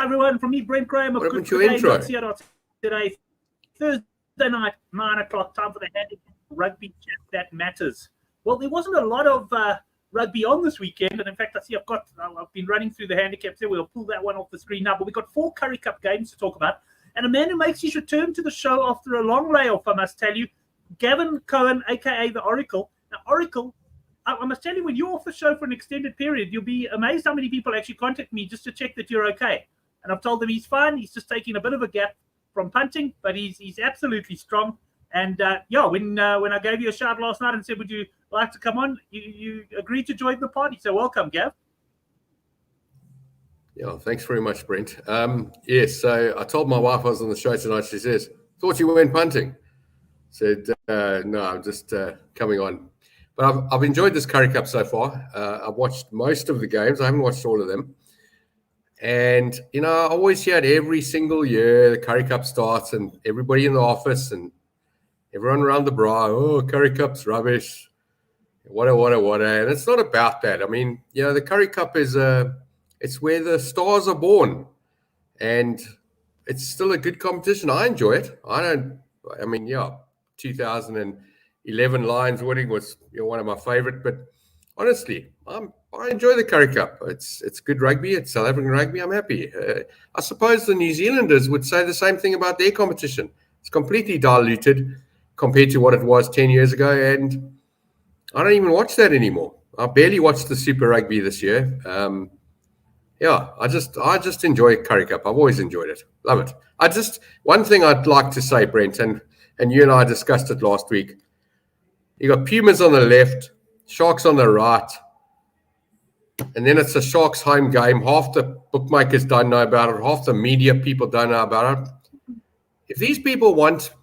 Hi everyone, from me, Brent Graham of today, Thursday night, 9 o'clock, time for the Handicap rugby chat that matters. Well, there wasn't a lot of rugby on this weekend, and in fact, I see I've been running through the handicaps here. We'll pull that one off the screen now, but we've got 4 Currie Cup games to talk about, and a man who makes his return to the show after a long layoff, I must tell you, Gavin Cohen, aka the Oracle. Now, Oracle, I must tell you, when you're off the show for an extended period, you'll be amazed how many people actually contact me just to check that you're okay. And I've told them he's fine. He's just taking a bit of a gap from punting, but he's absolutely strong. And when I gave you a shout last night and said, would you like to come on, you agreed to join the party. So welcome, Gav. Yeah, thanks very much, Brent. Yes, so I told my wife I was on the show tonight. She says, thought you went punting. Said, no, I'm just coming on. But I've enjoyed this Currie Cup so far. I've watched most of the games. I haven't watched all of them. And, I always hear it every single year, the Currie Cup starts and everybody in the office and everyone around the bar, oh, Currie Cup's rubbish, what. And it's not about that. I mean, the Currie Cup is it's where the stars are born. And it's still a good competition. I enjoy it. 2011 Lions winning was one of my favorite, but honestly, I enjoy the Currie Cup. It's good rugby. It's South African rugby. I'm happy. I suppose the New Zealanders would say the same thing about their competition. It's completely diluted compared to what it was 10 years ago, and I don't even watch that anymore. I barely watched the Super Rugby this year. I just enjoy Currie Cup. I've always enjoyed it. Love it. One thing I'd like to say, Brent, and you and I discussed it last week. You got Pumas on the left, Sharks on the right, and then it's a Sharks home game. Half the bookmakers don't know about it. Half the media people don't know about it. If these people want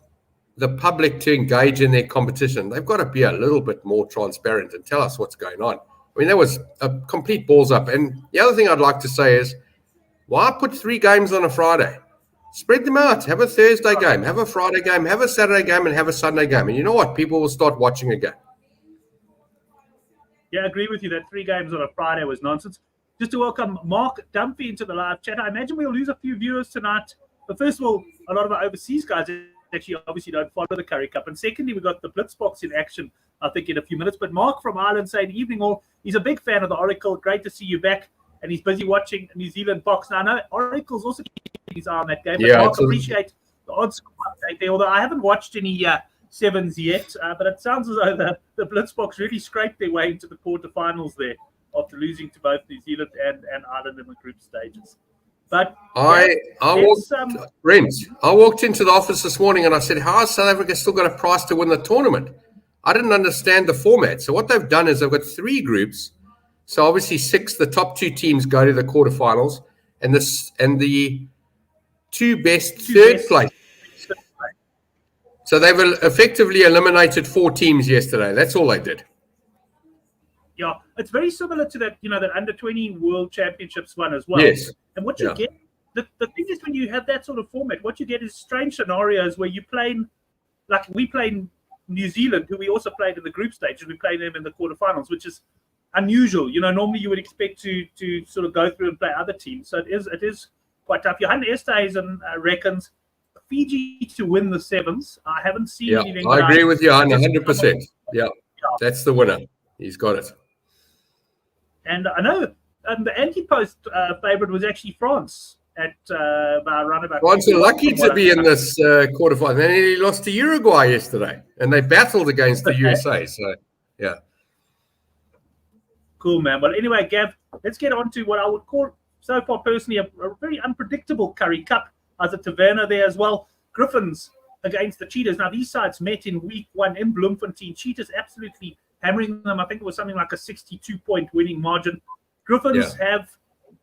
the public to engage in their competition, they've got to be a little bit more transparent and tell us what's going on. I mean, that was a complete balls up. And the other thing I'd like to say is, why put 3 games on a Friday? Spread them out. Have a Thursday game, have a Friday game, have a Saturday game, and have a Sunday game. And you know what? People will start watching again. Yeah, I agree with you that 3 games on a Friday was nonsense. Just to welcome Mark Dumphy into the live chat. I imagine we'll lose a few viewers tonight. But first of all, a lot of our overseas guys actually obviously don't follow the Currie Cup. And secondly, we've got the Blitzbox in action, I think, in a few minutes. But Mark from Ireland saying, evening all. He's a big fan of the Oracle. Great to see you back. And he's busy watching New Zealand box. Now, I know Oracle's also keeping his eye on that game. But Mark, appreciate the odds update there. Although I haven't watched any sevens yet, but it sounds as though the Blitzbox really scraped their way into the quarterfinals there after losing to both New Zealand and Ireland in the group stages. But I walked into the office this morning and I said, how has South Africa still got a price to win the tournament? I didn't understand the format. So what they've done is they've got 3 groups. So obviously 6, the top 2 teams go to the quarterfinals, and the 2 best third place. So they've effectively eliminated 4 teams yesterday. That's all they did. Yeah, it's very similar to that, that under-20 World Championships one as well. Yes. And what you get, the thing is when you have that sort of format, what you get is strange scenarios where you play, like we play New Zealand, who we also played in the group stages. We played them in the quarterfinals, which is unusual. Normally you would expect to sort of go through and play other teams. So it is quite tough. Johan Esthuizen reckons Fiji to win the sevens. I haven't seen anything. I agree with you 100%. Yeah, that's the winner. He's got it. And I know the anti-post favourite was actually France at around about. France are lucky to be in this quarterfinal. And he lost to Uruguay yesterday, and they battled against the USA. So, yeah. Cool, man. Well, anyway, Gav, let's get on to what I would call, so far personally, a very unpredictable Currie Cup. As a Taverna there as well. Griffins against the Cheetahs. Now, these sides met in week 1 in Bloemfontein. Cheetahs absolutely hammering them. I think it was something like a 62-point winning margin. Griffins have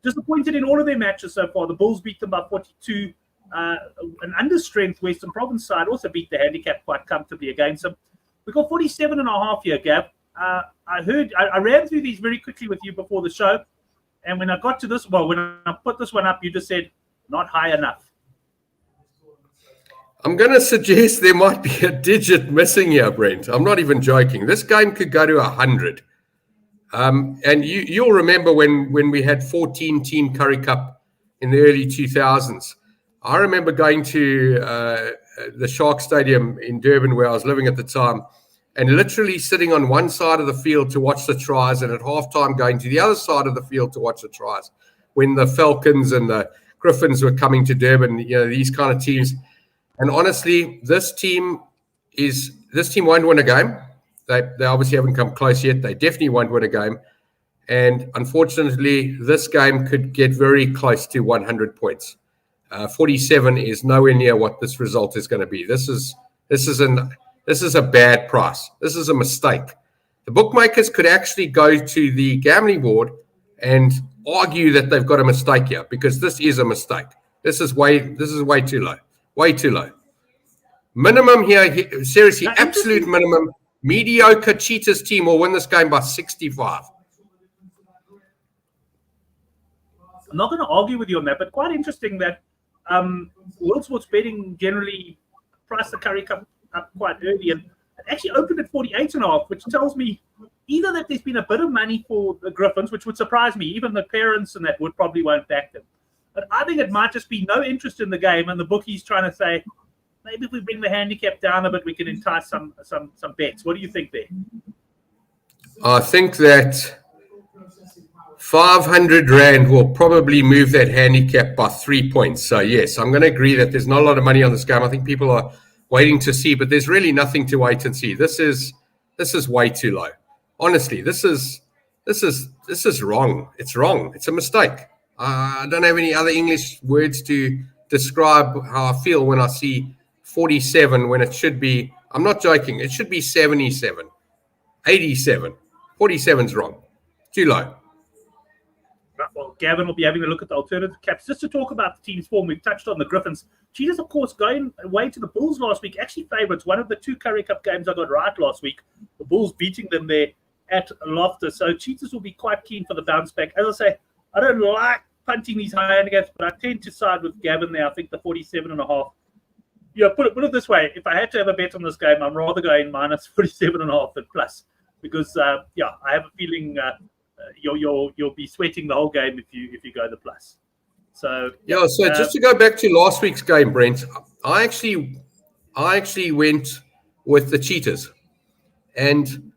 disappointed in all of their matches so far. The Bulls beat them by 42. An understrength Western Province side also beat the Handicap quite comfortably against them. We got 47.5 here, Gav. I ran through these very quickly with you before the show. And when I got to this, when I put this one up, you just said, not high enough. I'm going to suggest there might be a digit missing here, Brent. I'm not even joking. This game could go to 100. And you'll remember when we had 14-team Currie Cup in the early 2000s. I remember going to the Shark Stadium in Durban, where I was living at the time, and literally sitting on one side of the field to watch the tries, and at halftime going to the other side of the field to watch the tries when the Falcons and the Griffins were coming to Durban, these kind of teams. And honestly, this team won't win a game. They obviously haven't come close yet. They definitely won't win a game. And unfortunately, this game could get very close to 100 points. 47 is nowhere near what this result is going to be. This is a bad price. This is a mistake. The bookmakers could actually go to the gambling board and argue that they've got a mistake here, because this is a mistake. This is way too low. Way too low. Minimum here, seriously, absolute minimum. Mediocre Cheetahs team will win this game by 65. I'm not going to argue with you on that, but quite interesting that World Sports Betting generally priced the Currie Cup up quite early, and it actually opened at 48.5, which tells me either that there's been a bit of money for the Griffins, which would surprise me. Even the parents and that probably won't back them. But I think it might just be no interest in the game, and the bookies trying to say, maybe if we bring the handicap down a bit, we can entice some bets. What do you think there? I think that 500 Rand will probably move that handicap by 3 points. So, yes, I'm going to agree that there's not a lot of money on this game. I think people are waiting to see, but there's really nothing to wait and see. This is way too low. Honestly, this is wrong. It's wrong. It's a mistake. I don't have any other English words to describe how I feel when I see 47 when it should be, I'm not joking, it should be 77, 87. 47's wrong. Too low. Well, Gavin will be having a look at the alternative caps. Just to talk about the team's form, we've touched on the Griffins. Cheetahs, of course, going away to the Bulls last week. Actually favourites. One of the two Currie Cup games I got right last week. The Bulls beating them there at Loftus. So Cheetahs will be quite keen for the bounce back. As I say, I don't like punting these high handicaps, but I tend to side with Gavin there. I think the 47.5. Yeah, put it this way. If I had to have a bet on this game, I'm rather going minus 47.5 than plus. Because, I have a feeling you'll be sweating the whole game if you go the plus. So just to go back to last week's game, Brent, I actually went with the Cheetahs, and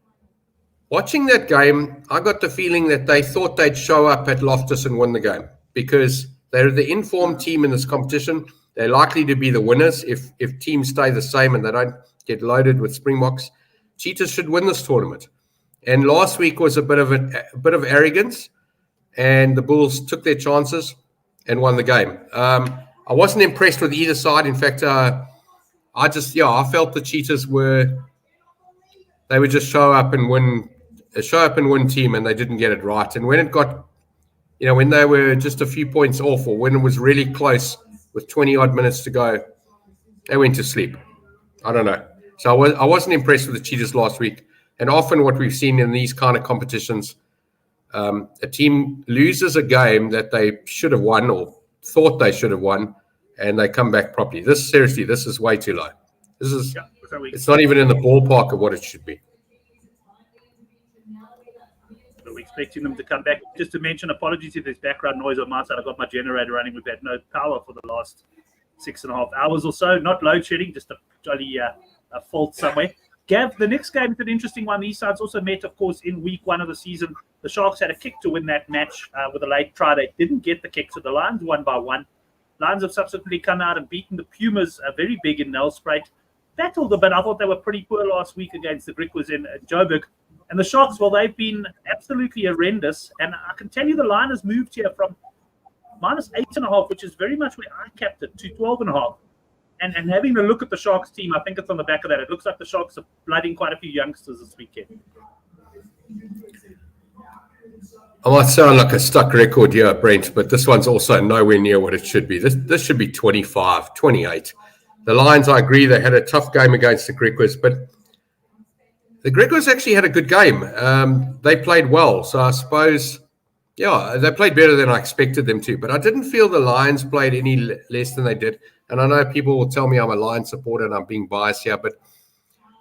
watching that game, I got the feeling that they thought they'd show up at Loftus and win the game, because they're the informed team in this competition. They're likely to be the winners if teams stay the same and they don't get loaded with Springboks. Cheetahs should win this tournament. And last week was a bit of arrogance, and the Bulls took their chances and won the game. I wasn't impressed with either side. In fact, I felt the Cheetahs would just show up and win team, and they didn't get it right. And when it got, when they were just a few points off, or when it was really close with 20 odd minutes to go, they went to sleep. I don't know. So I wasn't impressed with the Cheetahs last week. And often what we've seen in these kind of competitions, a team loses a game that they should have won or thought they should have won, and they come back properly. This is way too low. It's not even in the ballpark of what it should be. We're expecting them to come back. Just to mention, apologies if there's background noise on my side. I've got my generator running. We've had no power for the last 6.5 hours or so. Not load shedding, just a jolly a fault somewhere. Gav, the next game is an interesting one. These sides also met, of course, in week 1 of the season. The Sharks had a kick to win that match with a late try. They didn't get the kick, so the Lions won by 1. Lions have subsequently come out and beaten the Pumas very big in Nelspruit. Battled a bit. I thought they were pretty poor last week against the Griquas in Joburg. And the Sharks, well, they've been absolutely horrendous. And I can tell you the line has moved here from minus 8.5, which is very much where I capped it, to 12.5. And having a look at the Sharks team, I think it's on the back of that. It looks like the Sharks are blooding quite a few youngsters this weekend. I might sound like a stuck record here, Brent, but this one's also nowhere near what it should be. This should be 25, 28. The Lions, I agree, they had a tough game against the Griquas, but the Griquas actually had a good game. They played well, so I suppose, they played better than I expected them to, but I didn't feel the Lions played any less than they did. And I know people will tell me I'm a Lions supporter and I'm being biased here, but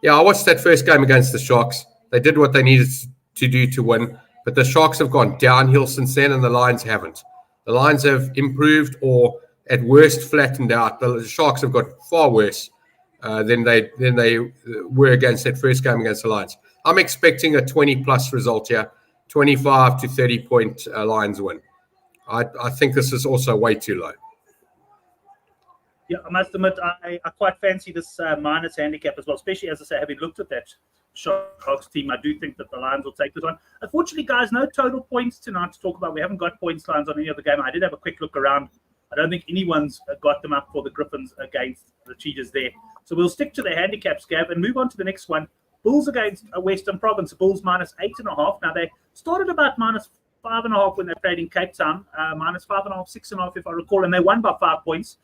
I watched that first game against the Sharks. They did what they needed to do to win, but the Sharks have gone downhill since then and the Lions haven't. The Lions have improved or at worst flattened out. The Sharks have got far worse than they were against that first game against the Lions. I'm expecting a 20-plus result here, 25 to 30-point Lions win. I think this is also way too low. Yeah, I must admit, I quite fancy this minus handicap as well, especially, as I say, having looked at that Sharks team. I do think that the Lions will take this one. Unfortunately, guys, no total points tonight to talk about. We haven't got points lines on any other game. I did have a quick look around. I don't think anyone's got them up for the Griffins against the Cheetahs there. So we'll stick to the handicaps, Gav, and move on to the next one. Bulls against Western Province. Bulls minus 8.5. Now, they started about minus 5.5 when they played in Cape Town. Minus 5.5, 6.5, if I recall, and they won by 5 points.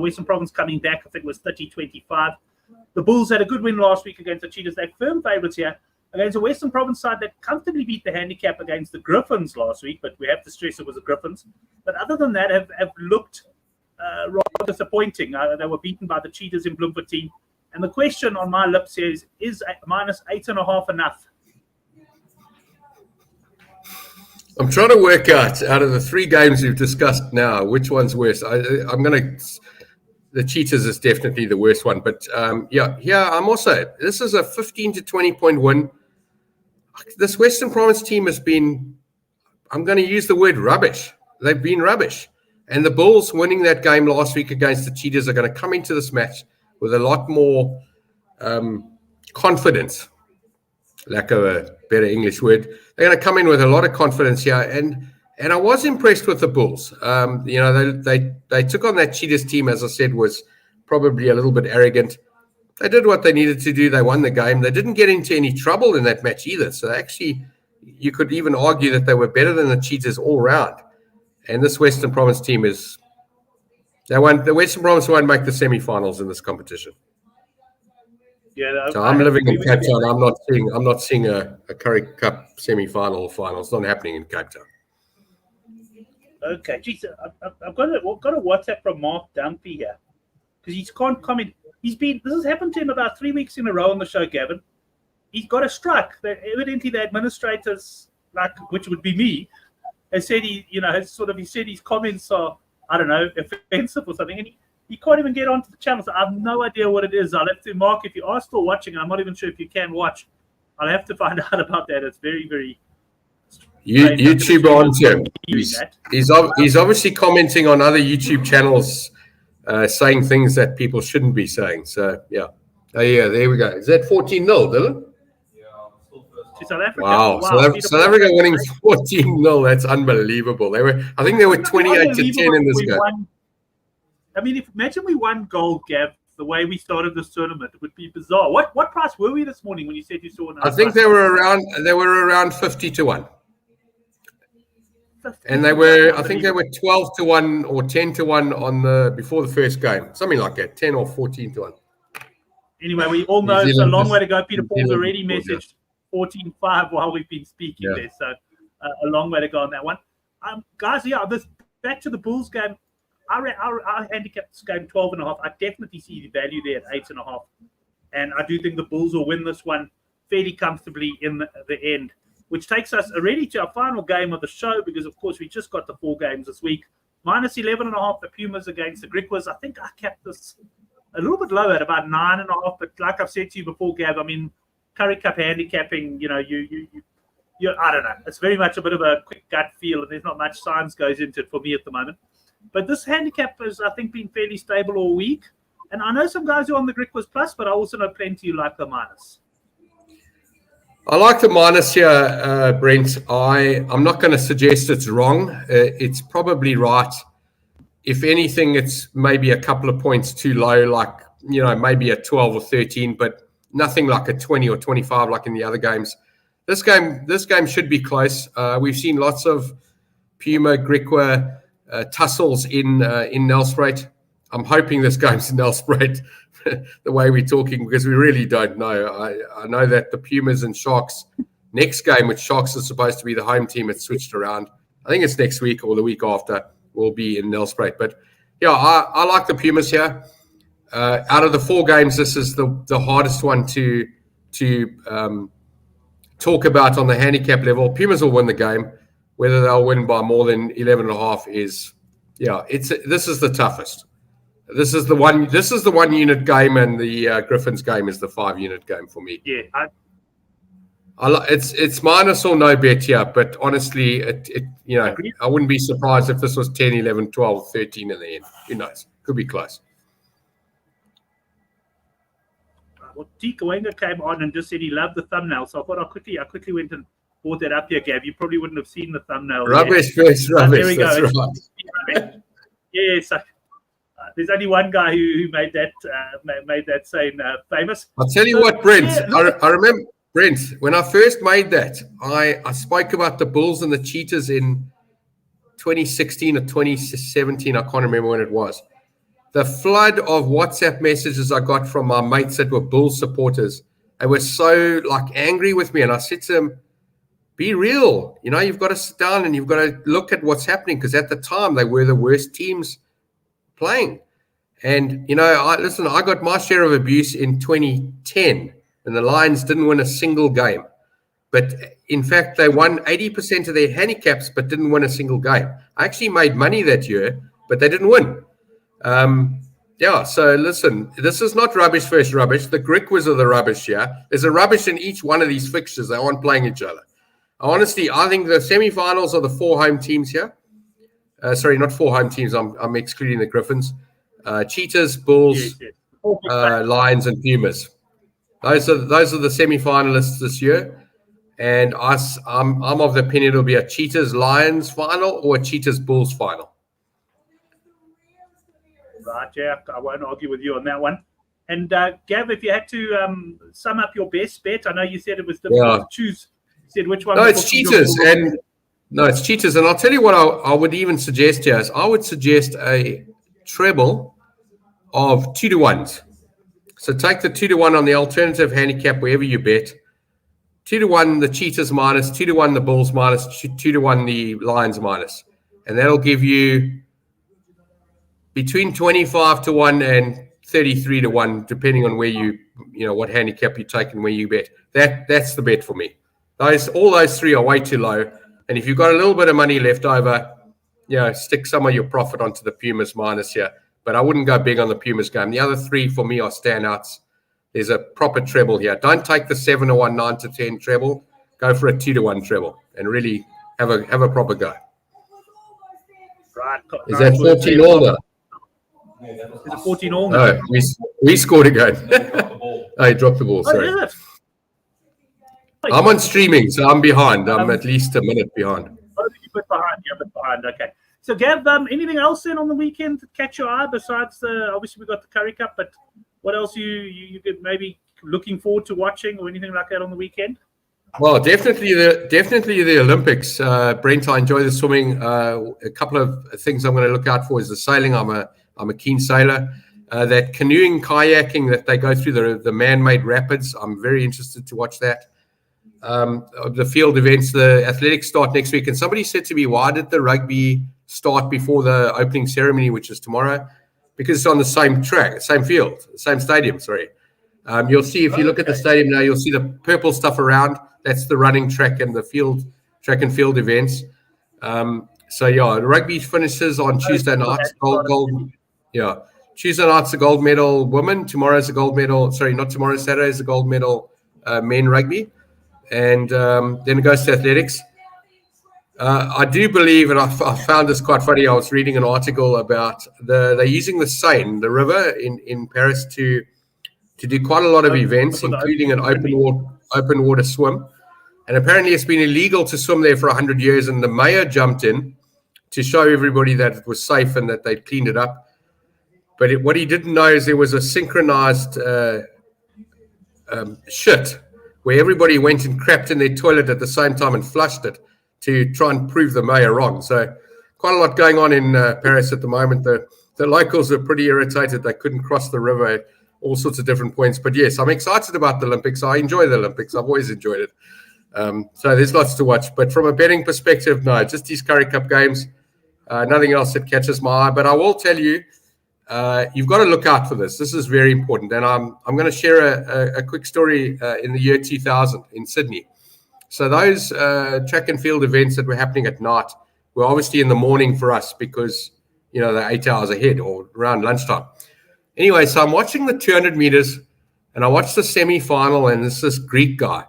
Western Province coming back, I think it was 30-25. The Bulls had a good win last week against the Cheetahs. They're firm favourites here against the Western Province side that comfortably beat the handicap against the Griffins last week, but we have to stress it was the Griffins. But other than that, have looked rather disappointing. They were beaten by the Cheetahs in Bloemfontein. And the question on my lips here is minus 8.5 enough? I'm trying to work out of the 3 games we've discussed now, which one's worse. The Cheetahs is definitely the worst one. But I'm also, this is a 15 to 20 point win. This Western Province team has been, I'm going to use the word rubbish. They've been rubbish. And the Bulls winning that game last week against the Cheetahs are going to come into this match with a lot more confidence. Lack of a better English word. They're going to come in with a lot of confidence here. And I was impressed with the Bulls. They took on that Cheetahs team, as I said, was probably a little bit arrogant. They did what they needed to do. They won the game. They didn't get into any trouble in that match either. So actually, you could even argue that they were better than the Cheetahs all round. And this Western Province team the Western Province won't make the semi-finals in this competition. Yeah, so I'm living in Cape Town. I'm not seeing a Currie Cup semi-final or final. It's not happening in Cape Town. Okay, geez, I've got a WhatsApp from Mark Dumpy here because he can't comment. This has happened to him about 3 weeks in a row on the show, Gavin. He's got a strike. Evidently, the administrators, which would be me, has said he said his comments are, I don't know, offensive or something, and he can't even get onto the channel. So I have no idea what it is. I'll have to, Mark, if you are still watching, I'm not even sure if you can watch. I'll have to find out about that. It's very, very YouTube on him. He's obviously commenting on other YouTube channels, saying things that people shouldn't be saying. So yeah. Oh yeah, there we go. Is that 14-0, Dylan? To South Africa. Wow. South Africa winning 14-0. That's unbelievable. I think they were 28 to 10 in this game. Imagine we won gold, Gav, the way we started this tournament. It would be bizarre. What price were we this morning when you said you saw? I think they were around 50 to 1. And I think they were 12 to 1 or 10 to 1 before the first game. Something like that, 10 or 14 to 1. Anyway, we all know it's a long way to go. Peter Paul's already messaged 14-5 while we've been speaking there. So a long way to go on that one. Guys, back to the Bulls game. Our handicap this game 12.5. I definitely see the value there at 8.5. And I do think the Bulls will win this one fairly comfortably in the end, which takes us already to our final game of the show because, of course, we just got the 4 games this week. Minus 11.5, the Pumas against the Griquas. I think I kept this a little bit lower at about 9.5. But like I've said to you before, Gab, Currie Cup handicapping, you I don't know. It's very much a bit of a quick gut feel, and there's not much science goes into it for me at the moment. But this handicap has, I think, been fairly stable all week. And I know some guys who are on the Griquas plus, but I also know plenty who like the minus. I like the minus here, Brent. I'm not going to suggest it's wrong. It's probably right. If anything, it's maybe a couple of points too low, maybe a 12 or 13, but nothing like a 20 or 25 like in the other games. This game should be close. We've seen lots of Puma, Griqua tussles in Nelspruit. I'm hoping this game's in Nelspruit the way we're talking because we really don't know. I know that the Pumas and Sharks next game, which Sharks is supposed to be the home team, it's switched around. I think it's next week or the week after will be in Nelspruit. But yeah, I like the Pumas here. Out of the 4 games, this is the hardest one to talk about on the handicap level. Pumas will win the game. whether they'll win by more than 11.5 is, this is the toughest. This is the one unit game, and the Griffins game is the 5-unit game for me. Yeah, it's minus or no bet here, but honestly, I wouldn't be surprised if this was 10, 11, 12, 13 in the end. Who knows? Could be close. Well, Tika Wenger came on and just said he loved the thumbnail, so I thought I quickly went and brought that up here, Gav. You probably wouldn't have seen the thumbnail. Rubbish first rubbish. There we go. That's right. Yeah, so there's only one guy who made that saying famous. I'll tell you what, Brent. I remember, Brent, when I first made that, I spoke about the Bulls and the Cheetahs in 2016 or 2017. I can't remember when it was. The flood of WhatsApp messages I got from my mates that were Bulls supporters, they were so angry with me. And I said to them, be real. You've got to sit down and you've got to look at what's happening, because at the time they were the worst teams playing. And, I got my share of abuse in 2010, and the Lions didn't win a single game. But in fact, they won 80% of their handicaps, but didn't win a single game. I actually made money that year, but they didn't win. So listen, this is not rubbish versus rubbish. The Griquas are the rubbish here. There's a rubbish in each one of these fixtures. They aren't playing each other. Honestly, I think the semi-finals are the 4 home teams here. Sorry, not 4 home teams. I'm excluding the Griffins. Cheetahs, Bulls, Lions, and Pumas. Those are the semi-finalists this year. And I'm of the opinion it'll be a Cheetahs-Lions final or a Cheetahs-Bulls final. Right, yeah, I won't argue with you on that one. And Gav, if you had to sum up your best bet, I know you said it was difficult to choose. You said which one? No, it's Cheetahs, it's Cheetahs. And I'll tell you what I would even suggest here is I would suggest a treble of 2-to-1s. So take the 2-to-1 on the alternative handicap wherever you bet. 2-to-1 the Cheetahs minus, 2-to-1 the Bulls minus, 2-to-1 the Lions minus. And that'll give you between 25-to-1 and 33-to-1, depending on where what handicap you take and where you bet. That's the bet for me. All those 3 are way too low. And if you've got a little bit of money left over, stick some of your profit onto the Pumas minus here. But I wouldn't go big on the Pumas game. The other 3 for me are standouts. There's a proper treble here. Don't take the 7-to-1, 9-to-10 treble. Go for a 2-to-1 treble and really have a proper go. Right. Is that 14 all now? Is it 14 all now? No, we scored again. He dropped the ball. Sorry. Is it? I'm on streaming, so I'm behind. I'm at least a minute behind. Oh, you're a bit behind. Okay. So, Gav, anything else then on the weekend to catch your eye besides obviously we got the Currie Cup, but what else you could maybe looking forward to watching or anything like that on the weekend? Well, definitely the Olympics. Brent, I enjoy the swimming. A couple of things I'm going to look out for is the sailing. I'm a keen sailor. That canoeing, kayaking that they go through the man-made rapids. I'm very interested to watch that. The field events, the athletics start next week. And somebody said to me, why did the rugby start before the opening ceremony, which is tomorrow? Because it's on the same track, same field, same stadium, sorry. You'll see, if you look at the stadium now, you'll see the purple stuff around. That's the running track and the track and field events. The rugby finishes on Tuesday night. Gold. Yeah. Tuesday night's the gold medal women. Tomorrow's the gold medal. Sorry, not tomorrow. Saturday's the gold medal men rugby. And then it goes to athletics. I do believe, and I found this quite funny. I was reading an article about they're using the Seine, the river in Paris, to do quite a lot of events, including an open water swim. And apparently it's been illegal to swim there for 100 years. And the mayor jumped in to show everybody that it was safe and that they'd cleaned it up. But what he didn't know is there was a synchronized shit where everybody went and crapped in their toilet at the same time and flushed it to try and prove the mayor wrong. So quite a lot going on in Paris at the moment. The locals are pretty irritated. They couldn't cross the river at all sorts of different points. But yes, I'm excited about the Olympics. I enjoy the Olympics. I've always enjoyed it. So there's lots to watch. But from a betting perspective, no, just these Currie Cup games. Nothing else that catches my eye. But I will tell you, you've got to look out for this. This is very important. And I'm going to share a quick story in the year 2000 in Sydney. So those track and field events that were happening at night were obviously in the morning for us because, they're 8 hours ahead or around lunchtime. Anyway, so I'm watching the 200 meters and I watched the semi-final, and it's this Greek guy.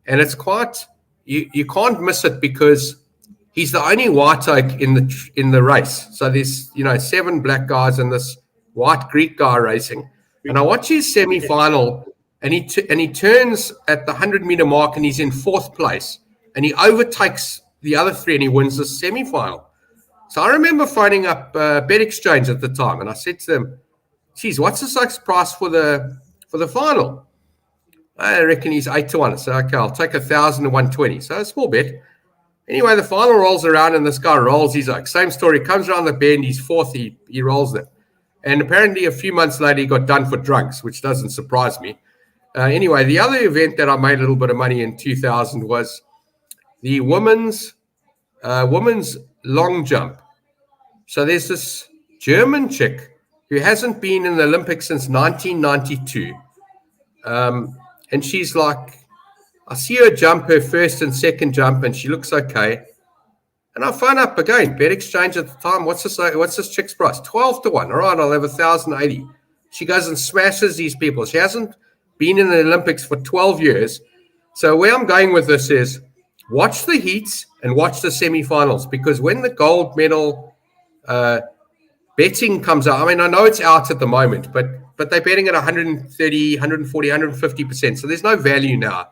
And it's quite, you can't miss it because he's the only white oak in the race. So there's, 7 black guys and this white Greek guy racing. And I watch his semi-final, and he turns at the 100-meter mark, and he's in 4th place. And he overtakes the other 3, and he wins the semi-final. So I remember phoning up Bet Exchange at the time, and I said to them, geez, what's the Sykes price for the final? I reckon he's 8-1. I said, okay, I'll take 1,000 to 120. So a small bet. Anyway, the final rolls around, and this guy rolls his oak. Same story. Comes around the bend. He's 4th. He rolls them. And apparently a few months later, he got done for drunks, which doesn't surprise me. Anyway, the other event that I made a little bit of money in 2000 was the women's long jump. So there's this German chick who hasn't been in the Olympics since 1992. And she's like, I see her jump her first and second jump, and she looks okay. And I phone up again, Bet Exchange at the time. What's this chick's price? 12-1. All right, I'll have 1,080. She goes and smashes these people. She hasn't been in the Olympics for 12 years. So where I'm going with this is watch the heats and watch the semifinals, because when the gold medal betting comes out, I mean, I know it's out at the moment, but they're betting at 130, 140, 150%. So there's no value now.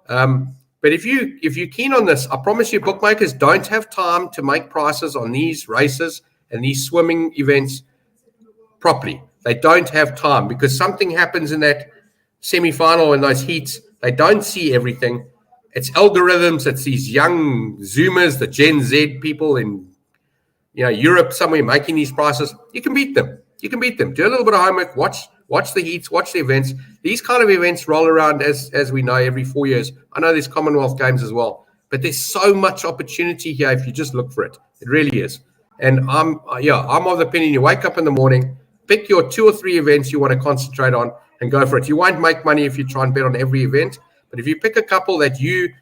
But if you're keen on this, I promise you, bookmakers don't have time to make prices on these races and these swimming events properly. They don't have time because something happens in that semi-final and those heats. They don't see everything. It's algorithms. It's these young Zoomers, the Gen Z people in Europe somewhere making these prices. You can beat them. Do a little bit of homework. Watch the heats. Watch the events. These kind of events roll around as we know every 4 years. I know there's Commonwealth Games as well, but there's so much opportunity here if you just look for it. It really is. And I'm of the opinion you wake up in the morning, pick your 2 or 3 events you want to concentrate on, and go for it. You won't make money if you try and bet on every event, but if you pick a couple that you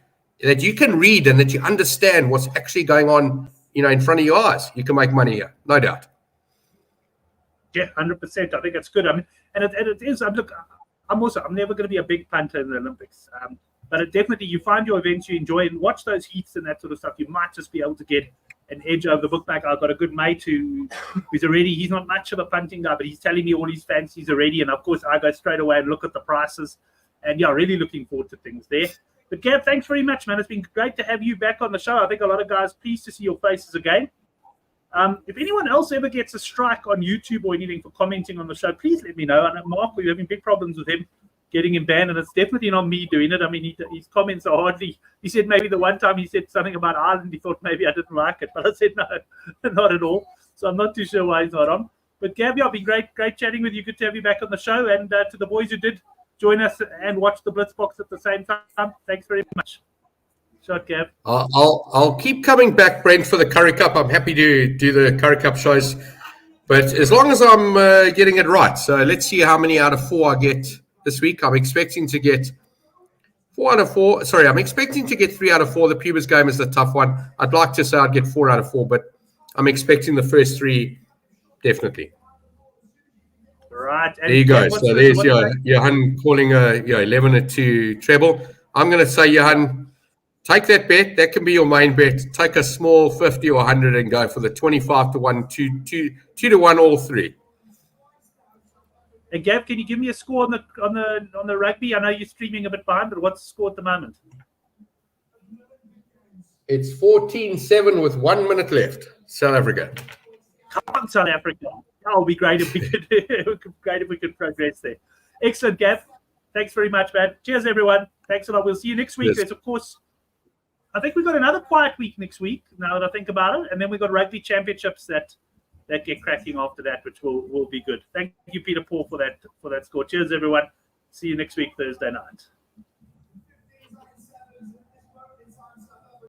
can read and that you understand what's actually going on, in front of your eyes, you can make money here, no doubt. Yeah, 100%. I think it's good. I mean, and it is. I'm never going to be a big punter in the Olympics, but it definitely, you find your events you enjoy and watch those heats and that sort of stuff. You might just be able to get an edge over the bookmaker. I've got a good mate he's not much of a punting guy, but he's telling me all his fancies already. And of course, I go straight away and look at the prices. And yeah, really looking forward to things there. But Gav, thanks very much, man. It's been great to have you back on the show. I think a lot of guys pleased to see your faces again. If anyone else ever gets a strike on YouTube or anything for commenting on the show, please let me know. I know Mark, we're having big problems with him getting him banned, and it's definitely not me doing it. I mean, his comments are hardly. He said maybe the one time he said something about Ireland, he thought maybe I didn't like it, but I said no, not at all. So I'm not too sure why he's not on. But Gav, it's been great chatting with you. Good to have you back on the show, and to the boys who did join us and watch the Blitzbox at the same time, thanks very much. Shot, Gav. I'll keep coming back, Brent, for the Currie Cup. I'm happy to do the Currie Cup shows, but as long as I'm getting it right. So let's see how many out of 4 I get this week. I'm expecting to get 4 out of 4. Sorry, I'm expecting to get 3 out of 4. The Pumas game is the tough one. I'd like to say I'd get 4 out of 4, but I'm expecting the first 3 definitely. Right. And there you go. So there's Johan calling a 11-2 treble. I'm going to say, Johan, take that bet. That can be your main bet. Take a small 50 or 100 and go for the 25-1, 2-1, all 3. And Gav, can you give me a score on the rugby? I know you're streaming a bit behind, but what's the score at the moment? It's 14-7 with 1 minute left. South Africa. Come on, South Africa. That would be great if we could progress there. Excellent, Gav. Thanks very much, man. Cheers, everyone. Thanks a lot. We'll see you next week. Yes. There's, of course, I think we've got another quiet week next week, now that I think about it. And then we've got rugby championships that get cracking after that, which will be good. Thank you, Peter Paul, for that score. Cheers, everyone. See you next week, Thursday night.